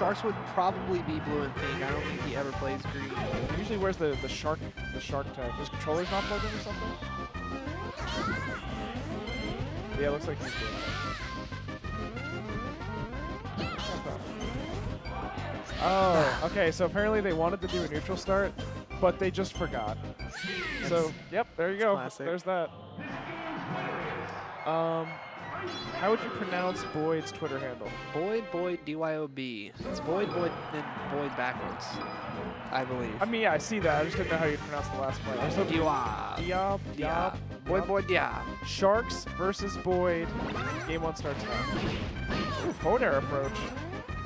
Sharkz would probably be blue and pink. I don't think he ever plays green. He usually wears the shark tag. His controller's not plugged in or something? Yeah, it looks like he's blue. Oh, okay, so apparently they wanted to do a neutral start, but they just forgot. So, yep, there you go. Classic. There's that. How would you pronounce Boyd's Twitter handle? Boyd, D-Y-O-B. It's Boyd, then Boyd backwards, I believe. I mean, yeah, I see that. I just didn't know how you pronounce the last part. I was hoping Diab. Boyd, Diab. Sharkz versus Boyd. Game 1 starts now. Ooh, forward air approach.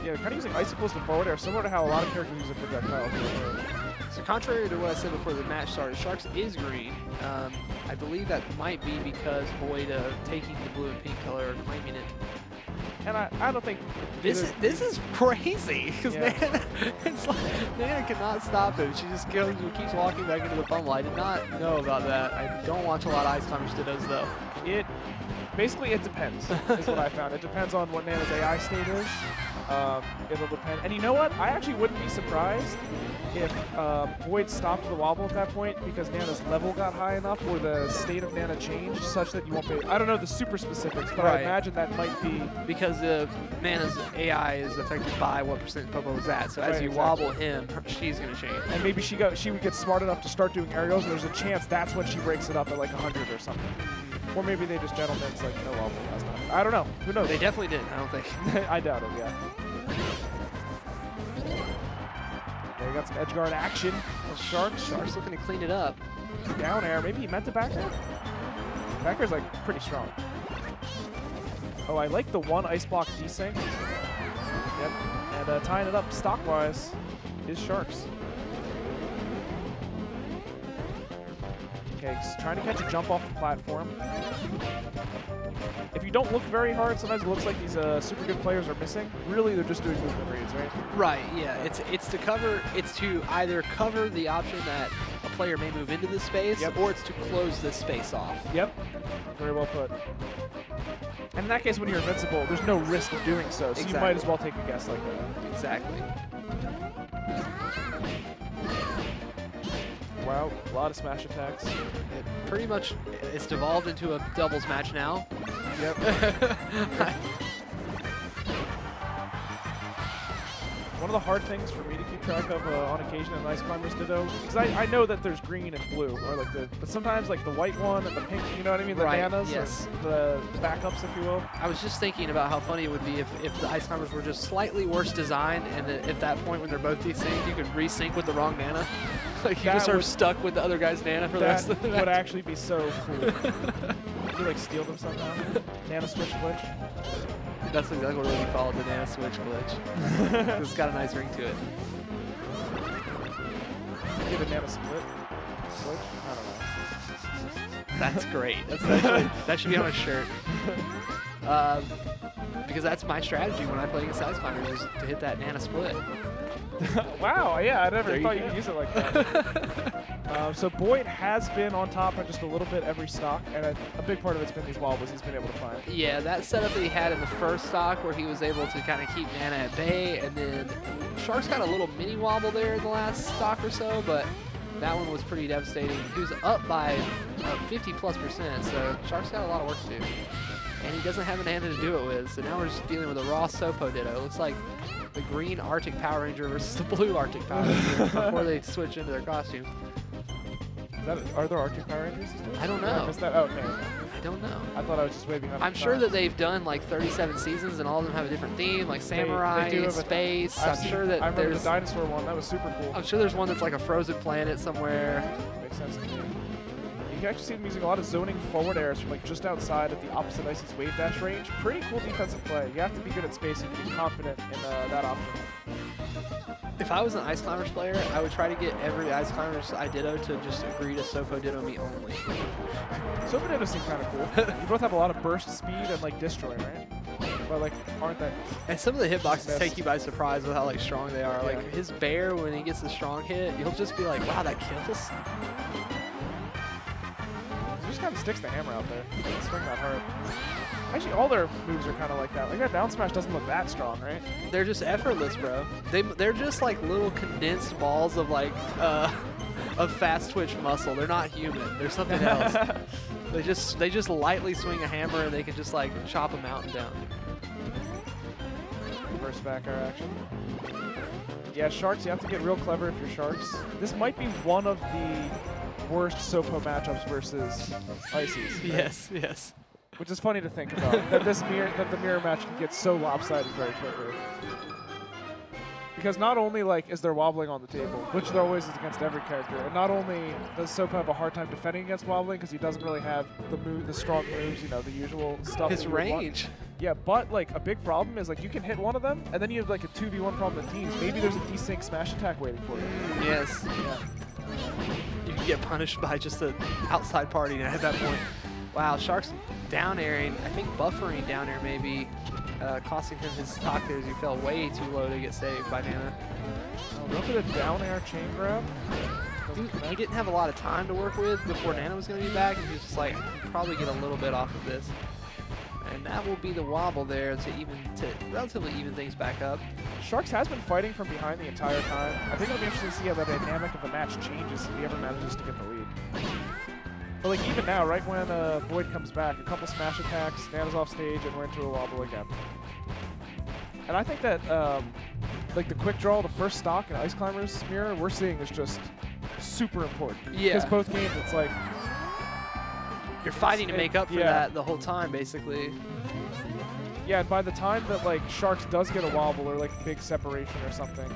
Yeah, kind of using icicles to forward air, similar to how a lot of characters use a projectile to approach. So contrary to what I said before the match started, Sharkz is green. I believe that might be because Boyd taking the blue and pink color or claiming it. And I don't think this is crazy because yeah. it's like Nana cannot stop him. She just keeps walking back into the pummel. I did not know about that. I don't watch a lot of Ice Climbers Dittos though. Basically it depends is what I found. It depends on what Nana's AI state is. It'll depend. And you know what? I actually wouldn't be surprised if Boyd stopped the wobble at that point because Nana's level got high enough or the state of Nana changed such that you won't be... I don't know the super specifics, but I imagine that might be... Because Nana's AI is affected by what percent Popo is at. So as you wobble him, she's going to change. And maybe she would get smart enough to start doing aerials, and there's a chance that's when she breaks it up at like 100 or something. Or maybe they just gentlemen's like, no wobble last time. I don't know. Who knows? They definitely didn't, I don't think. I doubt it, yeah. Okay, we got some edge guard action from Sharkz. Sharkz looking to clean it up. Down air. Maybe he meant to back air? Back air's like pretty strong. Oh, I like the one ice block desync. Yep. And tying it up stock-wise is Sharkz. Okay, he's trying to catch a jump off the platform. If you don't look very hard, sometimes it looks like these super good players are missing. Really, they're just doing movement reads, right? Right, yeah. It's to either cover the option that a player may move into this space, or it's to close this space off. Yep. Very well put. And in that case, when you're invincible, there's no risk of doing so, so you might as well take a guess like that. Exactly. Wow, a lot of smash attacks. Pretty much, it's devolved into a doubles match now. Yep. One of the hard things for me to keep track of on occasion in Ice Climbers Ditto, because I know that there's green and blue, or like but sometimes like the white one and the pink, you know what I mean? The nanas, yes. The backups, if you will. I was just thinking about how funny it would be if the Ice Climbers were just slightly worse designed, and that at that point when they're both desynced, you could resync with the wrong nana. Like you just are stuck with the other guy's nana for the rest of the match. That would actually be so cool. You like steal them somehow? Nana switch glitch? That's exactly what we call it, the Nana switch glitch. It's got a nice ring to it. Give a Nana split switch? I don't know. That's great. That's actually, that should be on a shirt. Because that's my strategy when I play against Ice Climbers, is to hit that Nana split. Wow, yeah, I never thought you could use it like that. So Boyd has been on top of just a little bit every stock, and a big part of it's been these wobbles he's been able to find. Yeah, that setup that he had in the first stock where he was able to kind of keep Nana at bay, and then Sharkz got a little mini wobble there in the last stock or so, but that one was pretty devastating. He was up by 50+%, so Sharkz got a lot of work to do. And he doesn't have a Nana to do it with, so now we're just dealing with a raw Sopo Ditto. It looks like the green Arctic Power Ranger versus the blue Arctic Power Ranger before they switch into their costume. Are there Arctic Power Rangers? I don't know. Oh, okay. I don't know. I thought I was just way behind. I'm sure that they've done like 37 seasons and all of them have a different theme, like samurai, space. I'm sure that I remember the dinosaur one. That was super cool. I'm sure there's one that's like a frozen planet somewhere. Makes sense to me. You can actually see them using a lot of zoning forward airs from like just outside at the opposite ice's wave dash range. Pretty cool defensive play. You have to be good at spacing to be confident in that option. If I was an Ice Climbers player, I would try to get every Ice Climbers I Ditto to just agree to Sopo Ditto me only. Sopo Ditto seem kind of cool. You both have a lot of burst speed and like destroy, right? But like, aren't that? And some of the hitboxes take you by surprise with how like strong they are. Yeah. Like his bear, when he gets a strong hit, you'll just be like, wow, that kills. He just kind of sticks the hammer out there. Swing that hard. Actually, all their moves are kind of like that. Like that down smash doesn't look that strong, right? They're just effortless, bro. They're just like little condensed balls of like of fast twitch muscle. They're not human. They're something else. They just lightly swing a hammer and they can just like chop a mountain down. Reverse back air action. Yeah, Sharkz, you have to get real clever if you're Sharkz. This might be one of the worst Sopo matchups versus Ices. Right? Yes, yes. Which is funny to think about, that the mirror match can get so lopsided very quickly. Because not only like is there wobbling on the table, which there always is against every character, and not only does Sopo have a hard time defending against wobbling because he doesn't really have the strong moves, you know, the usual stuff. His range. Yeah, but like a big problem is like you can hit one of them, and then you have like a 2v1 problem in teams. Maybe there's a desync smash attack waiting for you. Yes. Yeah. You can get punished by just an outside party at that point. Wow, Sharkz down airing, I think buffering down air maybe, costing him his stock there as he fell way too low to get saved by Nana. Oh, go for the down air chain grab. He didn't have a lot of time to work with before Nana was going to be back, and he was just like, I can probably get a little bit off of this. And that will be the wobble there to relatively even things back up. Sharkz has been fighting from behind the entire time. I think it'll be interesting to see how the dynamic of the match changes if he ever manages to get the lead. But like even now, right when Void comes back, a couple smash attacks, Nana's off stage, and we're into a wobble again. And I think that like the quick draw, the first stock in Ice Climber's mirror, we're seeing is just super important. Yeah. Because both games, it's like you're fighting to make up for that the whole time, basically. Yeah, and by the time that like Sharkz does get a wobble or like big separation or something,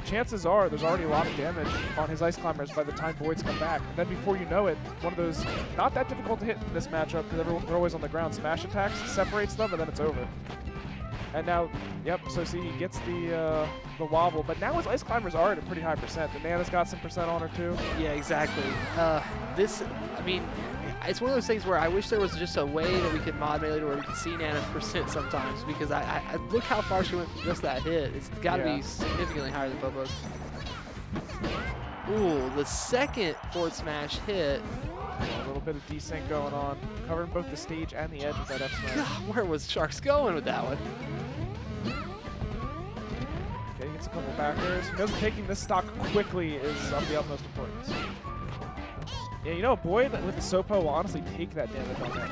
chances are there's already a lot of damage on his Ice Climbers by the time Voids come back. And then before you know it, one of those, not that difficult to hit in this matchup because they're always on the ground, smash attacks, separates them, and then it's over. And now, yep, so see, he gets the wobble, but now his Ice Climbers are at a pretty high percent. The Nana's got some percent on her too. Yeah, exactly. I mean, it's one of those things where I wish there was just a way that we could mod melee where we could see Nana's percent sometimes, because I look how far she went from just that hit. It's got to be significantly higher than Popo's. Ooh, the second forward smash hit. A little bit of desync going on, covering both the stage and the edge with that F smash. God, where was Sharkz going with that one? Okay, he gets a couple back airs. He knows taking this stock quickly is of the utmost importance. Yeah, you know, Boyd with the Sopo will honestly take that damage on that.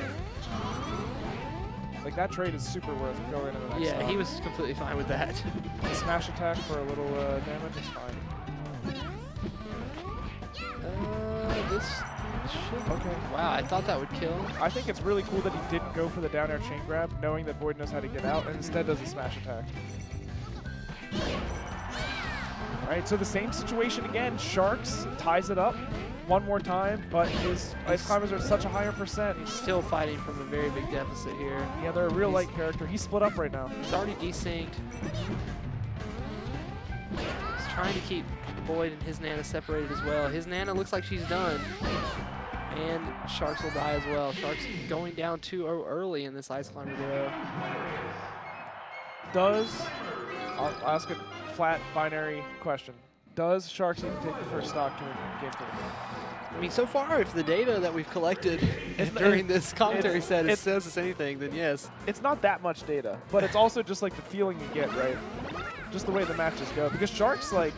Like, that trade is super worth going into the next stock. He was completely fine with that. The smash attack for a little damage is fine. This should... Okay. Wow, I thought that would kill. I think it's really cool that he didn't go for the down air chain grab, knowing that Boyd knows how to get out, and instead does a smash attack. All right, so the same situation again. Sharkz ties it up one more time, but his Ice Climbers are at such a higher percent. He's still fighting from a very big deficit here. Yeah, they're a real light character. He's split up right now. He's already desynced. He's trying to keep Boyd and his Nana separated as well. His Nana looks like she's done. And Sharkz will die as well. Sharkz going down too early in this Ice Climber duo. I'll ask a flat binary question. Does Sharkz need to take the first stock to win game 3? I mean, so far, if the data that we've collected during this commentary set says us anything, then yes. It's not that much data, but it's also just like the feeling you get, right? Just the way the matches go. Because Sharkz, like,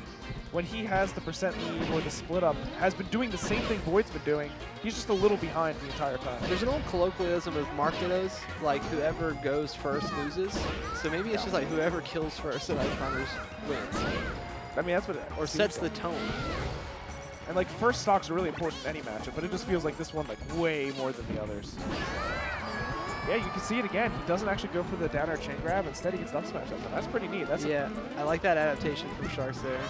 when he has the percent lead or the split up, has been doing the same thing Boyd's been doing. He's just a little behind the entire time. There's an old colloquialism of Marketos, like whoever goes first loses. So maybe it's just like whoever kills first at Ice Climbers wins. I mean, that's what or sets the tone. And like first stocks are really important in any matchup, but it just feels like this one like way more than the others. Yeah, you can see it again. He doesn't actually go for the down air chain grab. Instead, he gets up smash up. That's pretty neat. That's I like that adaptation from Sharkz there.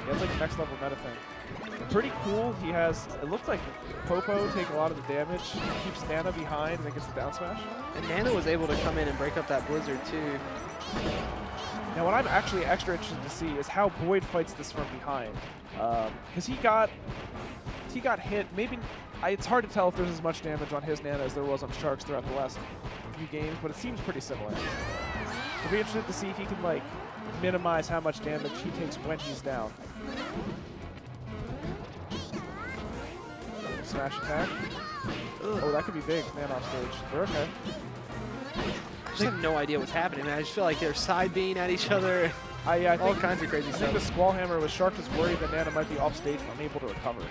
Yeah, it's like the next level meta thing. Pretty cool. He has, it looks like Popo take a lot of the damage. He keeps Nana behind and then gets the down smash. And Nana was able to come in and break up that blizzard too. Now what I'm actually extra interested to see is how Boyd fights this from behind. Because he got hit, maybe, it's hard to tell if there's as much damage on his Nana as there was on Sharkz throughout the last few games, but it seems pretty similar. I'll be interested to see if he can like minimize how much damage he takes when he's down. Smash attack. Oh, that could be big, man off stage. They're okay. just have no idea what's happening, man. I just feel like they're side being at each other. I all kinds of crazy I stuff. think the Squall Hammer was Sharkz is worried that Nana might be off stage and unable to recover.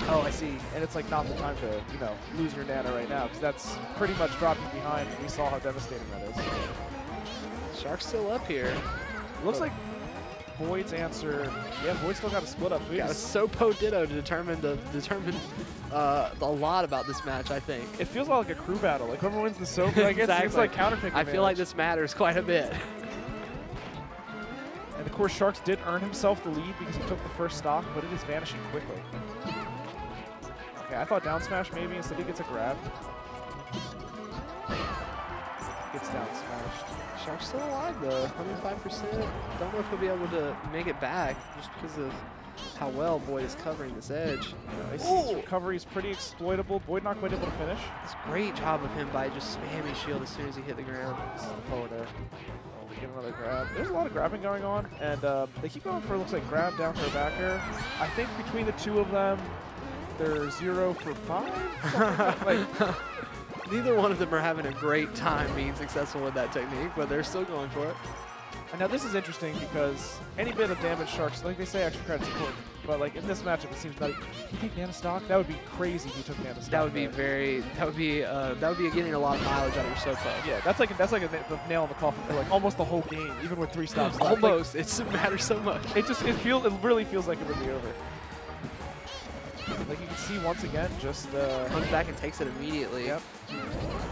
Oh, I see. And it's like not the time to, you know, lose your Nana right now, because that's pretty much dropping behind, and we saw how devastating that is. Shark's still up here. Looks like Void's answer. Yeah, Void still got a split up. So Got a Sopo Ditto to determine a lot about this match, I think. it feels a lot like a crew battle. Like whoever wins the soap, like Exactly. it's like counterpick. I feel like this matters quite a bit. And of course, Sharkz did earn himself the lead because he took the first stock, but it is vanishing quickly. Okay, I thought down smash maybe, instead he gets a grab. Gets down smashed. Shark's still alive though, 105%. Don't know if he'll be able to make it back just because of how well Boyd is covering this edge. Icy's recovery is pretty exploitable. Boyd not quite able to finish. It's a great job of him by just spamming shield as soon as he hit the ground. This is the forward air. Oh, we get another grab. There's a lot of grabbing going on, and they keep going for, looks like, grab down to her back air. I think between the two of them, they're 0 for 5. Like, neither one of them are having a great time being successful with that technique, but they're still going for it. and now this is interesting because any bit of damage Sharkz, like they say, extra credit's important. But like in this matchup, it seems like can he take Nana stock? That would be crazy if he took Nana stock. That would be getting a lot of mileage out of your Sopo. Yeah, that's like the nail in the coffin for like almost the whole game, even with 3 stops left. Almost, it matters so much. It really feels like it would be over. Like you can see once again, just Comes back and takes it immediately. Yep.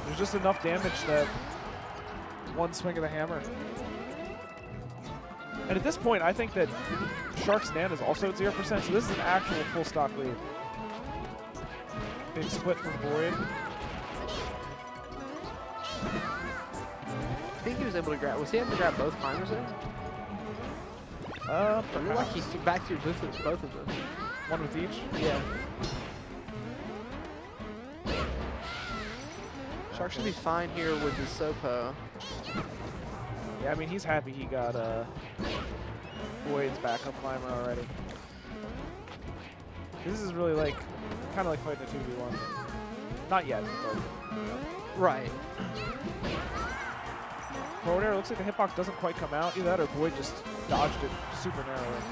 There's just enough damage that one swing of the hammer. And at this point, I think that Shark's Nana is also at 0%, so this is an actual full stock lead. Big split from Boyd. I think he was able to grab. Was he able to grab both climbers there? I feel like he threw back through both of them. One with each? Yeah. Shark should be fine here with his Sopo. Yeah, I mean, he's happy he got Boyd's backup climber already. This is really like, kind of like fighting a 2v1. Not yet, but. Right. Forward air, looks like the hitbox doesn't quite come out. Either that or Boyd just dodged it super narrowly.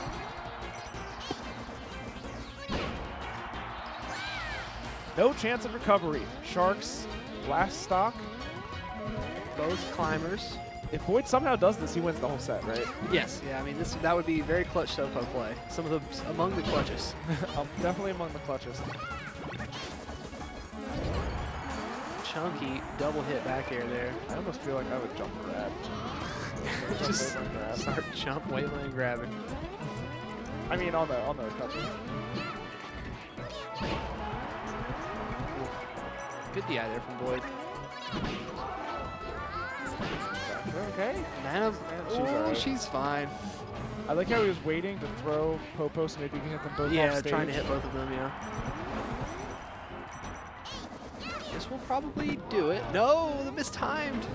No chance of recovery. Sharkz, last stock. Both climbers. If Boyd somehow does this, he wins the whole set, right? Yes. Yeah, I mean, that would be very clutch Sopo play. Some of the among the clutches. Definitely among the clutches. Chunky double hit back air there. I almost feel like I would jump grab. Just start jump, wayland, grabbing. I mean, on the recovery. Good DI there from Boyd. Okay. Nana, She's alright. she's fine. I like how he was waiting to throw Popo so maybe he can hit them both off stage. Trying to hit both of them, yeah. This will probably do it. No, the mistimed.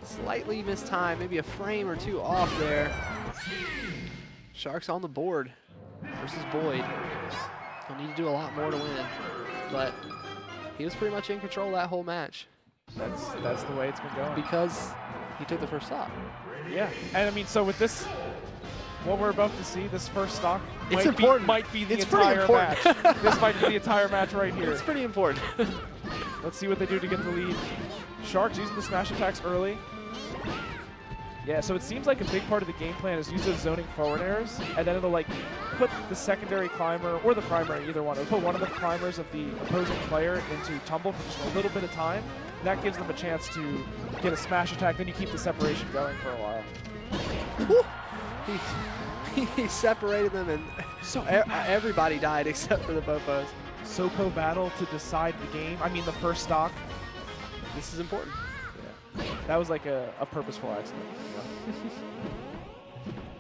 Slightly mistimed, maybe a frame or two off there. Shark's on the board versus Boyd. He'll need to do a lot more to win, but he was pretty much in control that whole match. That's the way it's been going. Because he took the first stop. Yeah, and I mean, so with this, what we're about to see, this first stock It's important. might be the It's pretty entire important. match. This might be the entire match right here. It's pretty important. Let's see what they do to get the lead. Sharkz using the smash attacks early. Yeah, so it seems like a big part of the game plan is use those zoning forward airs, and then it'll like put the secondary climber, or the primary, either one. It'll put one of the climbers of the opposing player into tumble for just a little bit of time. That gives them a chance to get a smash attack, then you keep the separation going for a while. He separated them, and so everybody died except for the Popos. Sopo battle to decide the game. I mean, the first stock. This is important. Yeah. That was like a purposeful accident.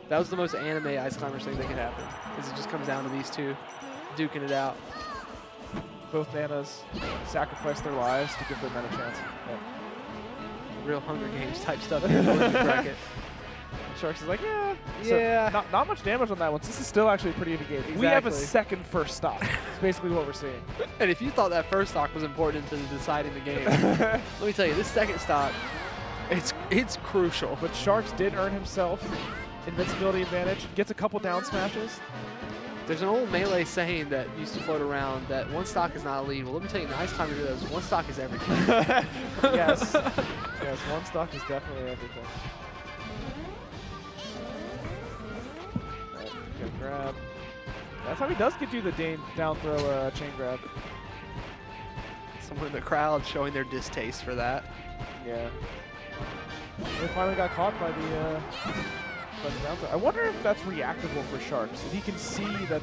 That was the most anime Ice Climbers thing that could happen, because it just comes down to these two duking it out. Both Nanas sacrificed their lives to give their men a chance. Yeah. Real Hunger Games type stuff in the Olympic bracket. Sharkz is like, yeah. Yeah. So not much damage on that one. So this is still actually pretty even game. Exactly. We have a second first stock. That's basically what we're seeing. And if you thought that first stock was important to deciding the game, let me tell you, this second stock, It's crucial. But Sharkz did earn himself invincibility advantage. Gets a couple down smashes. There's an old Melee saying that used to float around that one stock is not elite. Well, let me tell you, the nice time to do those, one stock is everything. Yes. Yes, one stock is definitely everything. Good grab. That's how he does get you the down throw chain grab. Someone in the crowd showing their distaste for that. Yeah. They finally got caught by the down throw. I wonder if that's reactable for Sharkz. If he can see that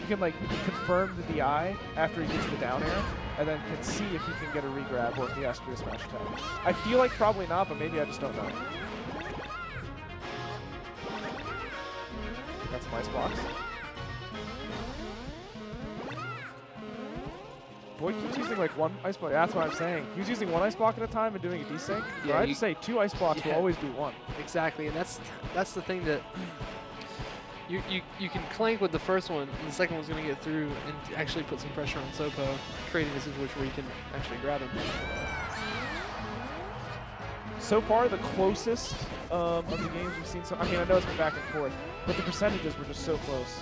he can like confirm the DI after he gets the down air, and then can see if he can get a regrab or if he has to do a smash attack. I feel like probably not, but maybe I just don't know. Got some ice blocks. Boyd keeps using like one ice block. That's what I'm saying. He was using one ice block at a time and doing a desync. Yeah, I'd say 2 ice blocks will always beat 1. Exactly, and that's the thing that you can clank with the first one, and the second one's going to get through and actually put some pressure on Sopo, creating a situation where you can actually grab him. So far, the closest of the games we've seen. I mean, I know it's been back and forth, but the percentages were just so close.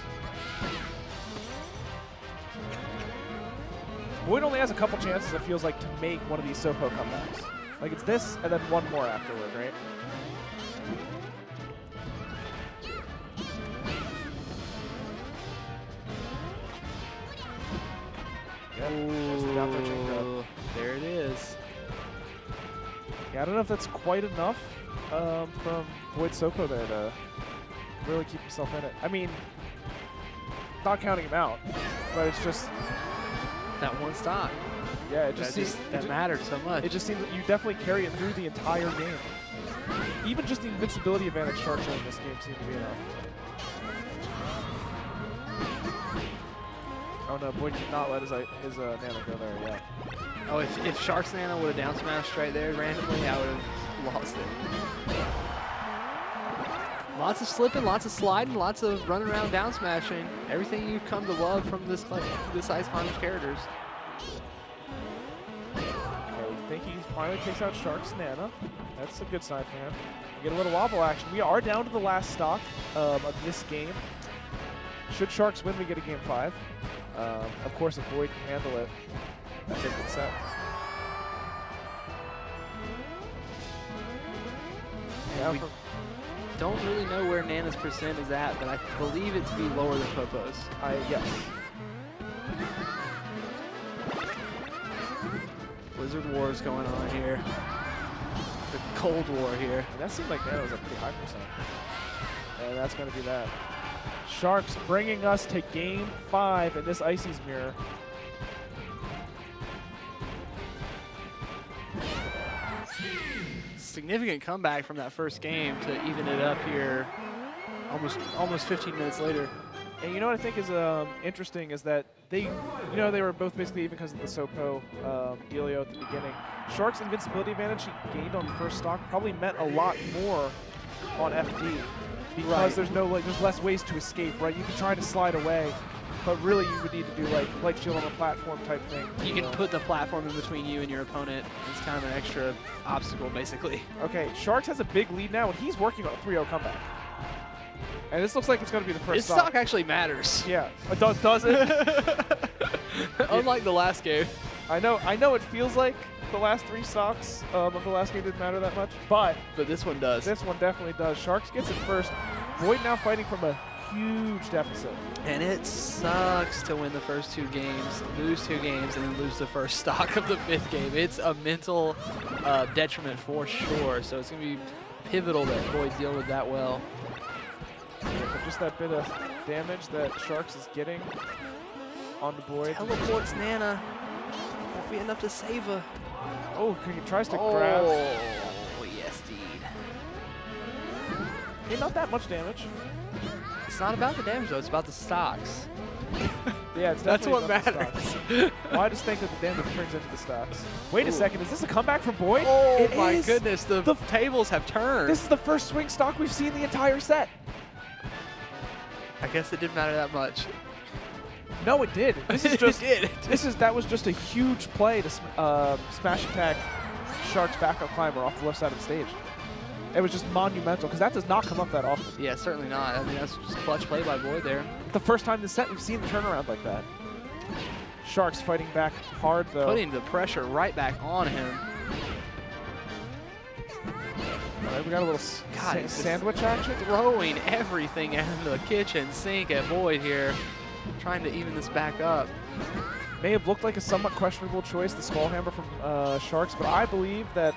Boyd only has a couple chances, it feels like, to make one of these Sopo comebacks. Like, it's this, and then one more afterward, right? Ooh, there it is. Yeah, I don't know if that's quite enough from Boyd Sopo there to really keep himself in it. I mean, not counting him out, but it's just... That one stock. Yeah, it just seems that mattered so much. It just seems that you definitely carry it through the entire game. Even just the invincibility advantage Sharkz in this game seemed to be enough. Oh no, Boyd did not let his Nano go there, yeah. Oh, if Sharkz Nano would have down smashed right there randomly, I would have lost it. Lots of slipping, lots of sliding, lots of running around down smashing. Everything you've come to love from this iconic characters. Okay, we think he finally takes out Sharkz Nana. That's a good sign for him. We get a little wobble action. We are down to the last stock of this game. Should Sharkz win, we get a game 5. Of course, if Boyd can handle it, that's it for the set. Yeah, don't really know where Nana's percent is at, but I believe it to be lower than Popo's. Yes. Blizzard War is going on here. The Cold War here. And that seemed like Nana was a pretty high percent. And that's going to be that. Sharkz bringing us to game 5 in this Icy's mirror. Significant comeback from that first game to even it up here almost 15 minutes later. And you know what I think is interesting is that they were both basically even because of the Sopo dealio at the beginning. Shark's invincibility advantage he gained on first stock probably meant a lot more on FD because there's less ways to escape, right? You can try to slide away, but really you would need to do like shield on a platform type thing. You can put the platform in between you and your opponent. It's kind of an extra obstacle, basically. Okay, Sharkz has a big lead now, and he's working on a 3-0 comeback. And this looks like it's going to be the first stock. This stock actually matters. Yeah, does it? Unlike the last game. I know it feels like the last 3 stocks of the last game didn't matter that much, but this one does. This one definitely does. Sharkz gets it first. Boyd now fighting from a huge deficit. And it sucks to win the first 2 games, lose 2 games, and then lose the first stock of the 5th game. It's a mental detriment for sure. So it's going to be pivotal that Boyd deal with that well. Yeah, but just that bit of damage that Sharkz is getting onto Boyd. Teleports Nana. Won't be enough to save her. Oh, he tries to grab. Oh, yes, indeed. Hey, not that much damage. It's not about the damage, though. It's about the stocks. Yeah, it's that's what matters. Well, I just think that the damage turns into the stocks. Wait a second. Is this a comeback from Boyd? Oh, my goodness. The tables have turned. This is the first swing stock we've seen the entire set. I guess it didn't matter that much. No, it did. This is just it did. That was just a huge play to smash attack Sharkz backup climber off the left side of the stage. It was just monumental, because that does not come up that often. Yeah, certainly not. I mean, that's just clutch play by Boyd there. The first time this set we've seen the turnaround like that. Sharkz fighting back hard, though. Putting the pressure right back on him. All right, we got a little sandwich action. Throwing everything into the kitchen sink at Boyd here, trying to even this back up. May have looked like a somewhat questionable choice, the skull hammer from Sharkz, but I believe that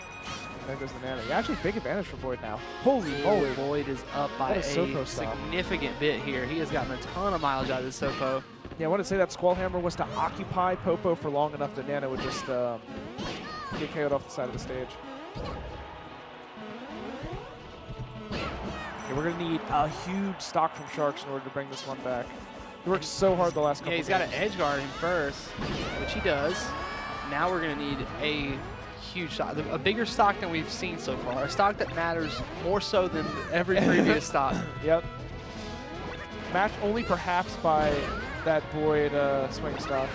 there goes the nana. Actually, big advantage for Boyd now. Holy moly. Boyd is up by a Sopo stop. significant bit here. He has gotten a ton of mileage out of this Sopo. Yeah, I want to say that Squall Hammer was to occupy Popo for long enough that Nana would just get KO'd off the side of the stage. Okay, we're going to need a huge stock from Sharkz in order to bring this one back. He worked so hard the last couple games. Yeah, he's got to edge guard him first, which he does. Now we're going to need a huge stock, a bigger stock than we've seen so far. A stock that matters more so than every previous stock. Yep. Matched only perhaps by that Boyd swing stock.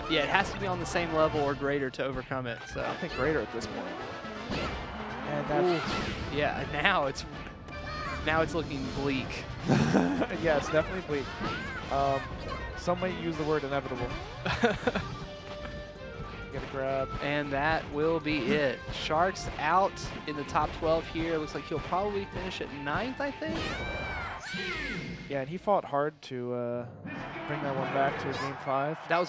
Yeah, it has to be on the same level or greater to overcome it. So I think greater at this point. And that, yeah, now it's looking bleak. yeah, it's definitely bleak. Some might use the word inevitable. Get a grab. And that will be it. Sharkz out in the top 12 here. Looks like he'll probably finish at 9th, I think. Yeah, and he fought hard to bring that one back to game 5. That was